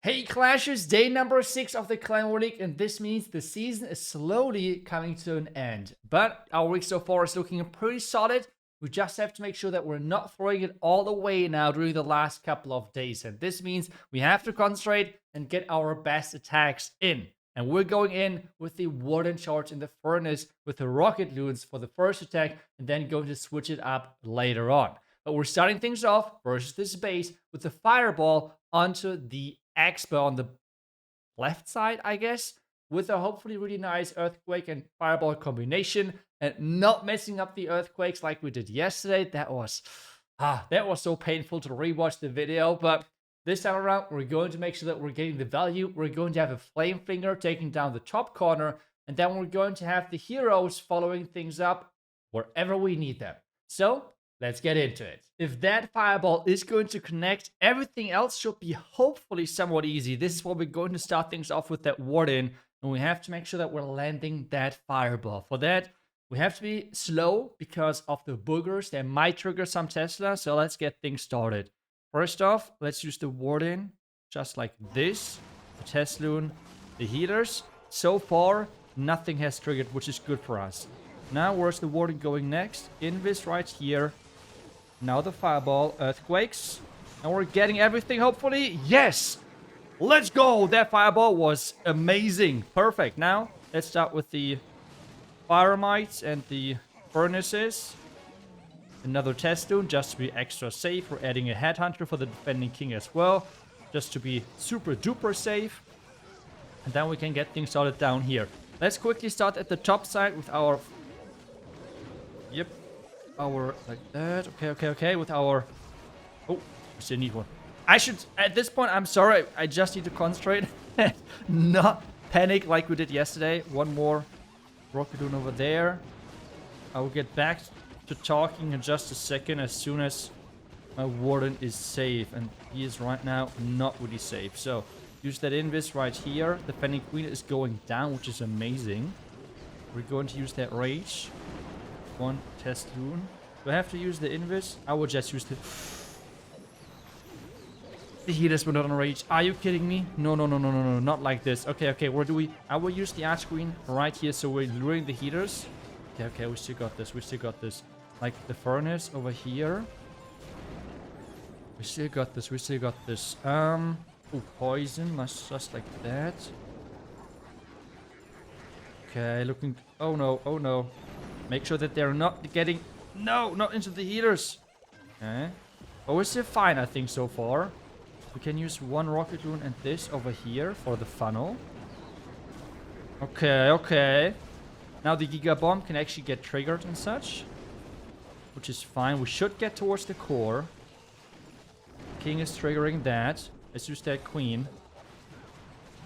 Hey Clashers, day number 6 of the Clan War League, and this means the season is slowly coming to an end. But our week so far is looking pretty solid. We just have to make sure that we're not throwing it all away now during the last couple of days. And this means we have to concentrate and get our best attacks in. And we're going in with the Warden charge in the Furnace with the Rocket Loons for the first attack, and then going to switch it up later on. But we're starting things off versus this base with the Fireball onto the Expo on the left side, I guess, with a hopefully really nice Earthquake and Fireball combination, and not messing up the Earthquakes like we did yesterday. That was so painful to rewatch the video, but this time around, we're going to make sure that we're getting the value. We're going to have a Flame Flinger taking down the top corner, and then we're going to have the heroes following things up wherever we need them. So, let's get into it. If that Fireball is going to connect, everything else should be hopefully somewhat easy. This is what we're going to start things off with that Warden, and we have to make sure that we're landing that Fireball. For that, we have to be slow because of the boogers. They might trigger some Tesla, so let's get things started. First off, let's use the Warden, just like this. The Tesloon, the healers. So far, nothing has triggered, which is good for us. Now, where's the Warden going next? Invis right here. Now the Fireball, Earthquakes. And we're getting everything, hopefully. Yes! Let's go! That Fireball was amazing. Perfect. Now, let's start with the Firemites and the Furnaces. Another Testoon, just to be extra safe. We're adding a Headhunter for the Defending King as well, just to be super duper safe. And then we can get things started down here. Let's quickly start at the top side with our... Yep. Like that. Okay. With our... Oh, I still need one. I should... At this point, I'm sorry. I just need to concentrate. Not panic like we did yesterday. One more Rocket Loon over there. I will get back to talking in just a second as soon as my Warden is safe. And he is right now not really safe. So, use that Invis right here. The Defending Queen is going down, which is amazing. We're going to use that Rage. One Testoon. Do I have to use the Invis? I will just use the healers were not on Rage. Are you kidding me? No, not like this. Okay, where do we... I will use the Archqueen right here, so we're luring the healers. Okay, we still got this. Like the Furnace over here. We still got this. Oh, Poison. Let's just like that. Okay, looking... Oh no. Make sure that they're not getting... No, not into the healers. Okay. But we're still fine, I think, so far. We can use one Rocket Loon and this over here for the funnel. Okay. Now the Giga Bomb can actually get triggered and such, which is fine. We should get towards the core. King is triggering that. Let's use that Queen.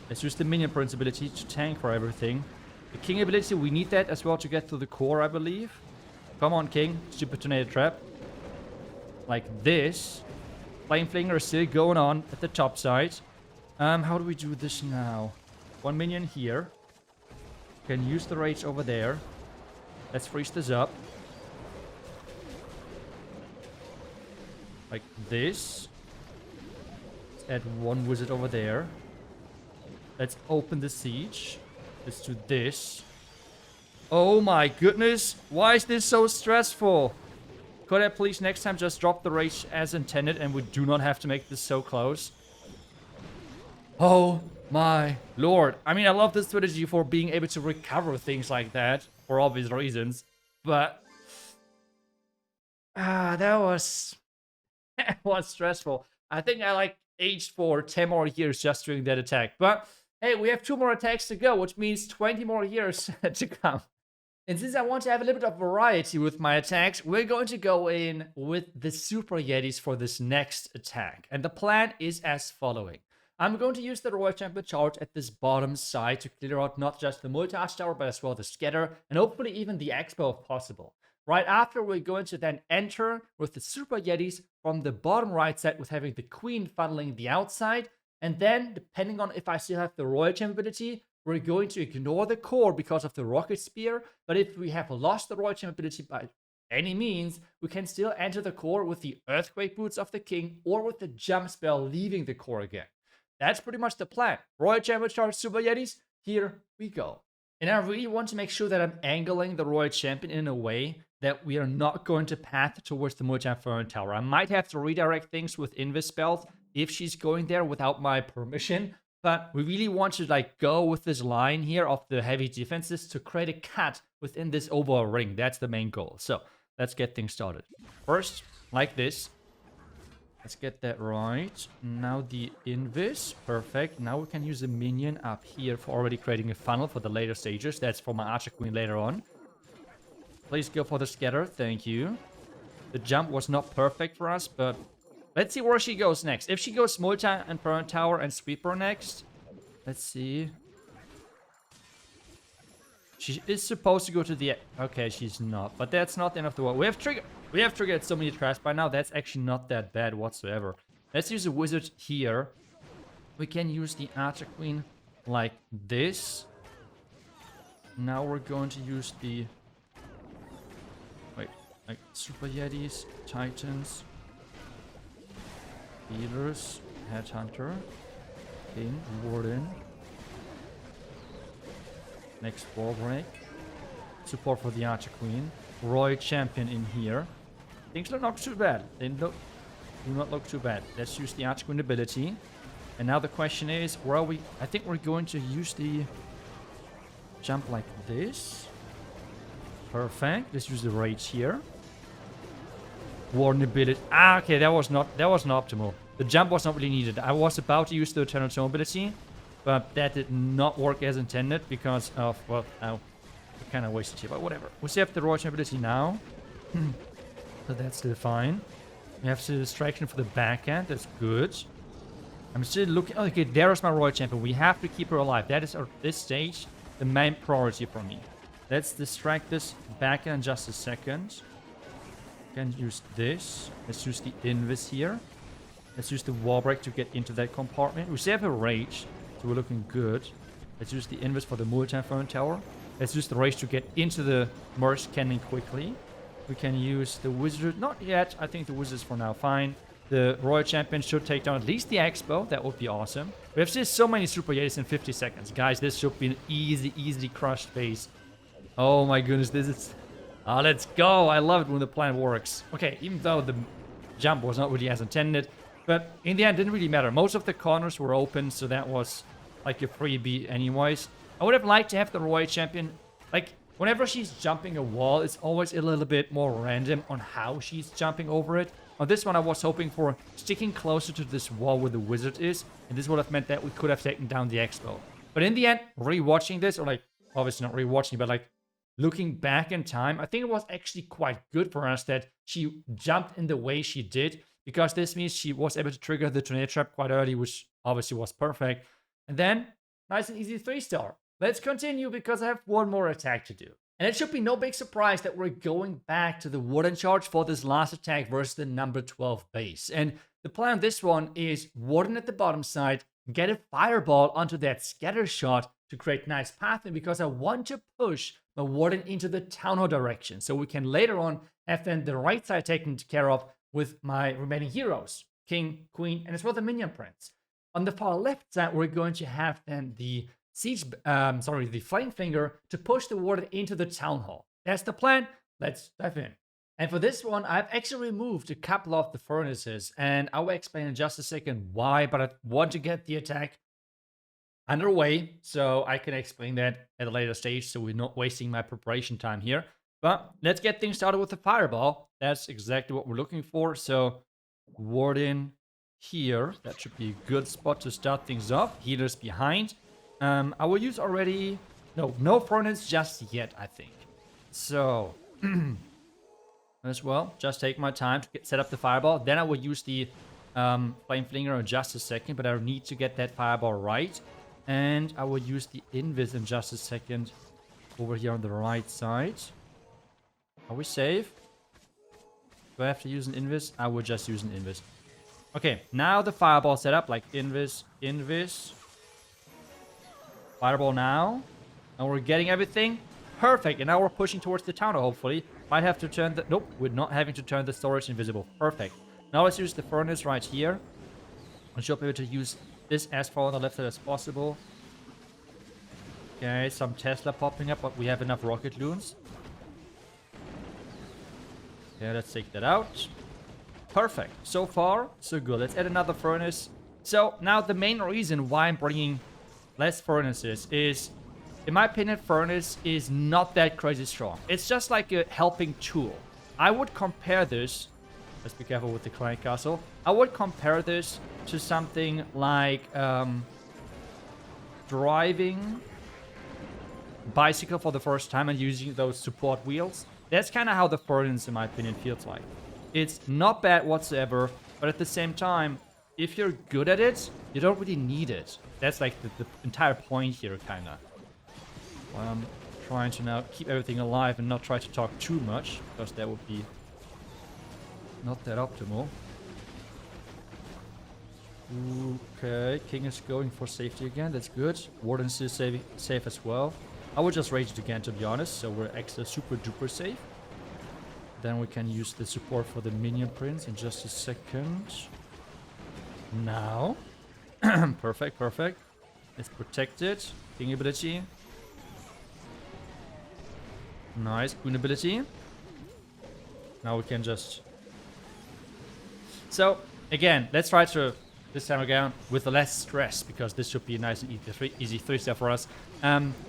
Let's use the Minion Prince ability to tank for everything. The King ability, we need that as well to get to the core, I believe. Come on, King. Stupid Tornado Trap. Like this. Flame Flinger is still going on at the top side. How do we do this now? One minion here. Can use the Rage over there. Let's freeze this up. Like this. Let's add one wizard over there. Let's open the siege. Let's do this. Oh my goodness. Why is this so stressful? Could I please next time just drop the Rage as intended and we do not have to make this so close? Oh my lord. I mean, I love this strategy for being able to recover things like that for obvious reasons. But... that was stressful. I think I like aged for 10 more years just doing that attack. But hey, we have 2 more attacks to go, which means 20 more years to come. And since I want to have a little bit of variety with my attacks, we're going to go in with the Super Yetis for this next attack. And the plan is as following. I'm going to use the Royal Champion charge at this bottom side to clear out not just the multi-arch tower, but as well the scatter, and hopefully even the Expo if possible. Right after, we're going to then enter with the Super Yetis from the bottom right side with having the Queen funneling the outside. And then, depending on if I still have the Royal Champion ability, we're going to ignore the core because of the Rocket Spear. But if we have lost the Royal Champion ability by any means, we can still enter the core with the Earthquake Boots of the King or with the Jump Spell leaving the core again. that's pretty much the plan. Royal Champion charge Super Yetis. Here we go. And I really want to make sure that I'm angling the Royal Champion in a way that we are not going to path towards the multi-inferno tower. I might have to redirect things with Invis spells if she's going there without my permission. But we really want to like go with this line here of the heavy defenses to create a cut within this overall ring. That's the main goal. So let's get things started. First, like this. Let's get that right. Now the Invis. Perfect. Now we can use a minion up here for already creating a funnel for the later stages. That's for my Archer Queen later on. Please go for the scatter. Thank you. The jump was not perfect for us, but let's see where she goes next. If she goes multi-inferno tower and sweeper next. Let's see. She is supposed to go to the... Okay, she's not. But that's not the end of the world. We have triggered so many traps by now. That's actually not that bad whatsoever. Let's use a wizard here. We can use the Archer Queen like this. Now we're going to use the... Wait, like Super Yetis, Titans, Healers, Headhunter, King, Warden. Next wall break. Support for the Archer Queen. Royal Champion in here. Things look not too bad. They do not look too bad. Let's use the Archer Queen ability. And now the question is, where are we? I think we're going to use the jump like this. Perfect. Let's use the rage here. Warden ability. Ah, okay, that was not optimal. The jump was not really needed. I was about to use the Eternal Tome ability, but that did not work as intended because of, well, now we kind of wasted here, but whatever. We still have the Royal ability now. So that's still fine. We have the distraction for the backhand. That's good. I'm still looking. Oh, okay, there's my Royal Champion. We have to keep her alive. That is, at this stage, the main priority for me. Let's distract this backhand in just a second. Can use this. Let's use the Invis here. Let's use the wall break to get into that compartment. We still have a rage, so we're looking good. Let's use the Invis for the multi-inferno tower. Let's use the rage to get into the merge cannon quickly. We can use the wizard. Not yet. I think the wizard is for now fine. The Royal Champion should take down at least the Expo. That would be awesome. We have just so many Super Yetis in 50 seconds. Guys, this should be an easy crushed phase. Oh my goodness, this is... Ah, let's go. I love it when the plan works. Okay, even though the jump was not really as intended. But in the end, it didn't really matter. Most of the corners were open, so that was like a freebie anyways. I would have liked to have the Royal Champion... Like, whenever she's jumping a wall, it's always a little bit more random on how she's jumping over it. On this one, I was hoping for sticking closer to this wall where the wizard is. And this would have meant that we could have taken down the Expo. But in the end, rewatching this, or like, obviously not rewatching, but like, looking back in time, I think it was actually quite good for us that she jumped in the way she did. Because this means she was able to trigger the tornado trap quite early, which obviously was perfect. And then, nice and easy 3-star. Let's continue because I have one more attack to do. And it should be no big surprise that we're going back to the Warden charge for this last attack versus the number 12 base. And the plan on this one is Warden at the bottom side, get a fireball onto that scatter shot to create nice pathing because I want to push my Warden into the Town Hall direction. So we can later on have then the right side taken care of with my remaining heroes, King, Queen, and as well the Minion Prince. On the far left side, we're going to have then the the Flame Finger to push the Warden into the Town Hall. That's the plan. Let's dive in. And for this one, I've actually removed a couple of the furnaces, and I will explain in just a second why, but I want to get the attack underway so I can explain that at a later stage so we're not wasting my preparation time here. But let's get things started with the fireball. That's exactly what we're looking for. So Warden here. That should be a good spot to start things off. Healers behind. I will use already... No furnace just yet, I think. So, as well, just take my time to set up the fireball. Then I will use the Flame Flinger in just a second, but I need to get that fireball right. And I will use the Invis in just a second over here on the right side. Are we safe? Do I have to use an Invis? I will just use an Invis. Okay, now the fireball setup, like Invis, Invis. Fireball now. And we're getting everything. Perfect. And now we're pushing towards the town, hopefully. Might have to turn the... Nope, we're not having to turn the storage invisible. Perfect. Now let's use the furnace right here. I should be able to use this as far on the left side as possible. Okay, some Tesla popping up, but we have enough rocket loons. Okay, let's take that out. Perfect. So far, so good. Let's add another furnace. So now the main reason why I'm bringing less furnaces is, in my opinion, furnace is not that crazy strong. It's just like a helping tool. I would compare this, let's be careful with the clan castle. I would compare this to something like driving bicycle for the first time and using those support wheels. That's kind of how the furnace, in my opinion, feels like. It's not bad whatsoever, but at the same time, if you're good at it, you don't really need it. That's like the entire point here, kind of. I'm trying to now keep everything alive and not try to talk too much, because that would be not that optimal. Okay, King is going for safety again. That's good. Warden is safe as well. I would just rage it again, to be honest, so we're extra super duper safe. Then we can use the support for the minion prince in just a second. Now. Perfect, perfect. It's protected. King ability. Nice. Queen ability. Now we can just... So, again, let's try to, this time again, with less stress, because this should be a nice and easy 3-star for us,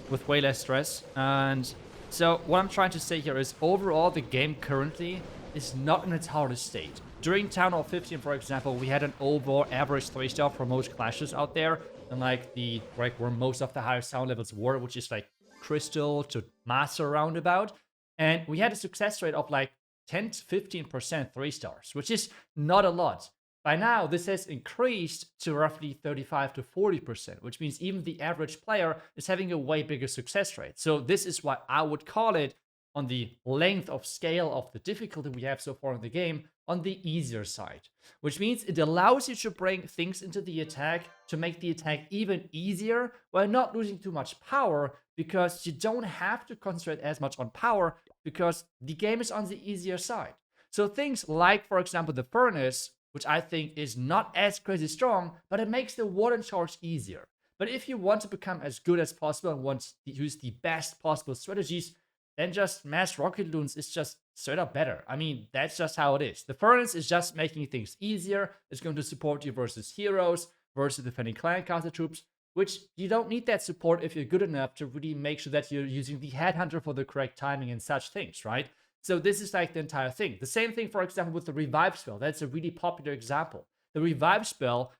with way less stress. And so what I'm trying to say here is, overall, the game currently is not in its hardest state. During Town Hall 15, for example, we had an overall average 3-star for most clashes out there, and like the, right, where most of the higher sound levels were, which is like Crystal to Master roundabout. And we had a success rate of like 10 to 15% 3-stars, which is not a lot. By now, this has increased to roughly 35 to 40%, which means even the average player is having a way bigger success rate. So this is why I would call it, on the length of scale of the difficulty we have so far in the game, on the easier side. Which means it allows you to bring things into the attack to make the attack even easier while not losing too much power, because you don't have to concentrate as much on power because the game is on the easier side. So things like, for example, the furnace, which I think is not as crazy strong, but it makes the Warden charge easier. But if you want to become as good as possible and want to use the best possible strategies, then just mass rocket loons is just straight up better. I mean, that's just how it is. The furnace is just making things easier. It's going to support you versus heroes, versus defending clan castle troops, which you don't need that support if you're good enough to really make sure that you're using the headhunter for the correct timing and such things, right? So this is like the entire thing. The same thing, for example, with the revive spell. That's a really popular example. The revive spell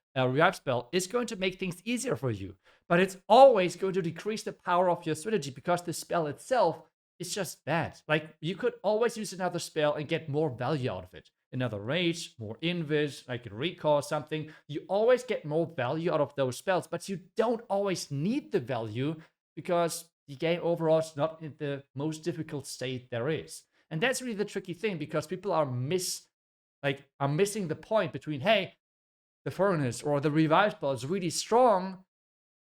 is going to make things easier for you, but it's always going to decrease the power of your strategy because the spell itself is just bad. Like, you could always use another spell and get more value out of it. Another rage, more invis, like a recall or something. You always get more value out of those spells, but you don't always need the value because the game overall is not in the most difficult state there is. And that's really the tricky thing, because people are missing the point between, hey, the furnace or the revive spell is really strong,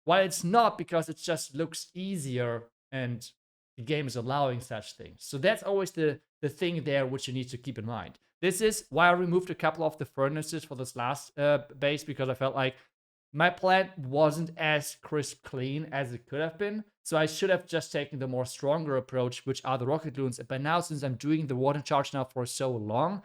while it's not, because it just looks easier and the game is allowing such things. So that's always the thing there which you need to keep in mind. This is why I removed a couple of the furnaces for this last base, because I felt like my plan wasn't as crisp clean as it could have been. So I should have just taken the more stronger approach, which are the rocket loons. But now, since I'm doing the Warden charge now for so long,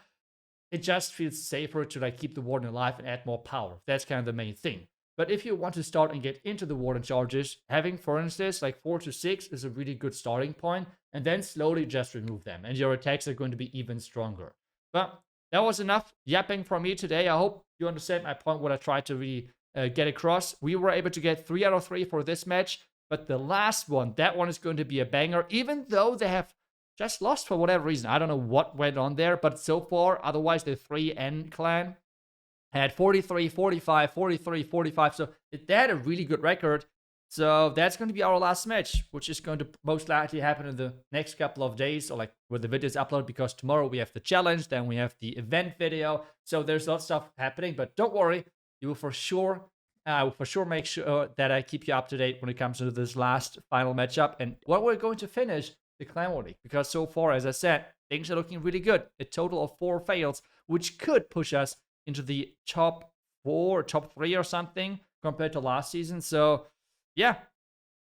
it just feels safer to like keep the Warden alive and add more power. That's kind of the main thing. But if you want to start and get into the Warden charges, having furnaces like 4 to 6 is a really good starting point, and then slowly just remove them, and your attacks are going to be even stronger. But that was enough yapping from me today. I hope you understand my point, what I tried to really get across. We were able to get 3 out of 3 for this match, but the last one, that one is going to be a banger, even though they have just lost for whatever reason. I don't know what went on there, but so far, otherwise the 3N clan had 43, 45, 43, 45. So they had a really good record. So that's going to be our last match, which is going to most likely happen in the next couple of days, or like when the video is uploaded, because tomorrow we have the challenge, then we have the event video. So there's a lot of stuff happening, but don't worry, you will for sure, I will for sure make sure that I keep you up to date when it comes to this last final matchup and what we're going to finish the Clan War League. Because so far, as I said, things are looking really good. A total of 4 fails, which could push us into the top 4, top 3 or something. compared to last season. So, yeah,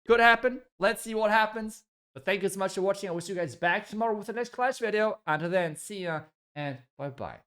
could happen. Let's see what happens. But thank you so much for watching. I will see you guys back tomorrow with the next class video. Until then, see ya and bye-bye.